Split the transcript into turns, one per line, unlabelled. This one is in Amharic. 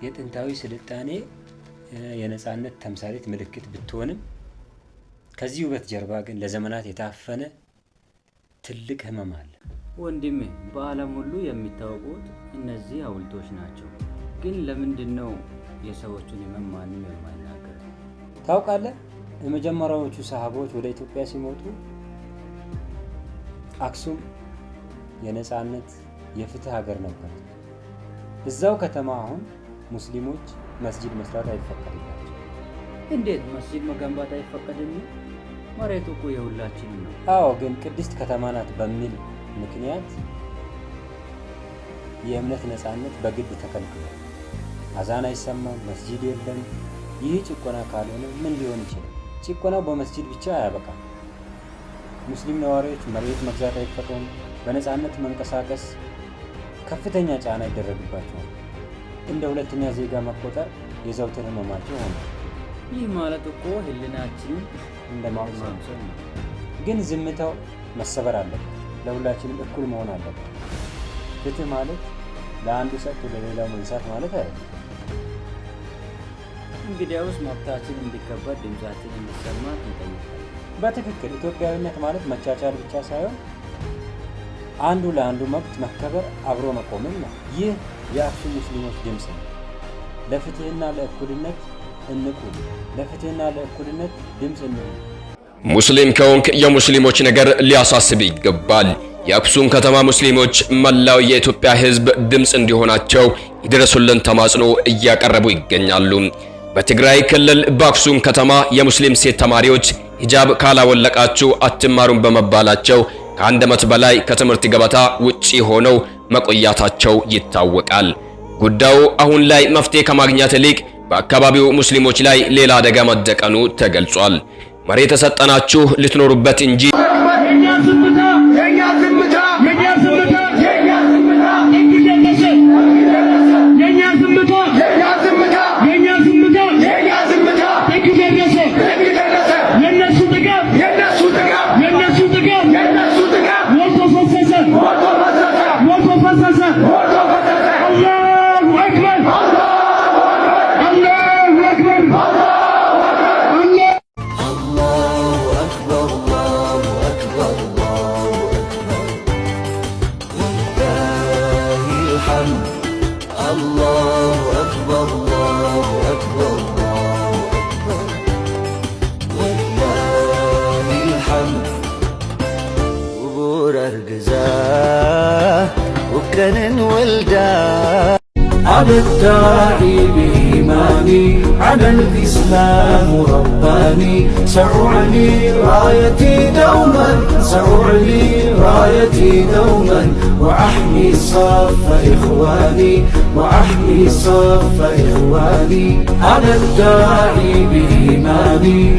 የጥንታዊ ስልጣኔ የነጻነት ተምሳሌት ምልክት ብትሆንም ከዚህ ውበት ጀርባ ግን ለዘመናት የታፈነ ትልቅ ህመም አለ።
ወንድሜ በዓለም ሁሉ የሚታወቁት እነዚህ ሐውልቶች ናቸው። ግን ለምንድነው የሰዎቹን ህመም ማንም የማይናገር?
ታውቃለህ፣ የመጀመሪያዎቹ ሰሃቦች ወደ ኢትዮጵያ ሲመጡ አክሱም የነጻነት የፍትህ ሀገር ነበር። እዛው ከተማ አሁን ሙስሊሞች መስጂድ መስራት አይፈቀድላቸው።
እንዴት መስጂድ መገንባት አይፈቀድም? መሬቱ እኮ የሁላችንም ነው።
አዎ፣ ግን ቅድስት ከተማ ናት በሚል ምክንያት የእምነት ነጻነት በግድ ተከልክሏል። አዛን አይሰማም፣ መስጂድ የለም። ይህ ጭቆና ካልሆነ ምን ሊሆን ይችላል? ጭቆናው በመስጂድ ብቻ አያበቃም። ሙስሊም ነዋሪዎች መሬት መግዛት አይፈቀዱም። በነጻነት መንቀሳቀስ ከፍተኛ ጫና ይደረግባቸዋል። እንደ ሁለተኛ ዜጋ መቆጠር የዘውትር ህመማቸው ሆነ።
ይህ ማለት እኮ ህልናችን
እንደማውሰን ነው። ግን ዝምታው መሰበር አለበት። ለሁላችንም እኩል መሆን አለበት። ፍትህ ማለት ለአንዱ ሰጥቶ ለሌላው መንሳት ማለት አይደለም።
እንግዲያውስ መብታችን እንዲከበር ድምጻችን እንዲሰማ እንጠይቃለን።
በትክክል ኢትዮጵያዊነት ማለት መቻቻል ብቻ ሳይሆን አንዱ ለአንዱ መብት መከበር፣ አብሮ መቆምን ነው። ይህ የአክሱም ሙስሊሞች ድምፅ ነው። ለፍትህና ለእኩልነት እንቁም። ለፍትህና ለእኩልነት ድምፅ እንሁን።
ሙስሊም ከሆንክ የሙስሊሞች ነገር ሊያሳስብ ይገባል። የአክሱም ከተማ ሙስሊሞች መላው የኢትዮጵያ ሕዝብ ድምፅ እንዲሆናቸው ይድረሱልን ተማጽኖ እያቀረቡ ይገኛሉ። በትግራይ ክልል በአክሱም ከተማ የሙስሊም ሴት ተማሪዎች ሂጃብ ካላወለቃችሁ አትማሩም በመባላቸው ከአንድ ዓመት በላይ ከትምህርት ገበታ ውጪ ሆነው መቆያታቸው ይታወቃል። ጉዳዩ አሁን ላይ መፍትሄ ከማግኘት ይልቅ በአካባቢው ሙስሊሞች ላይ ሌላ አደጋ መደቀኑ ተገልጿል። መሬት ተሰጠናችሁ ልትኖሩበት እንጂ
على الداعي بإيماني على الإسلام رباني سأعلي رايتي دوما سأعلي رايتي دوما وأحمي صف إخواني وأحمي صف إخواني على الداعي بإيماني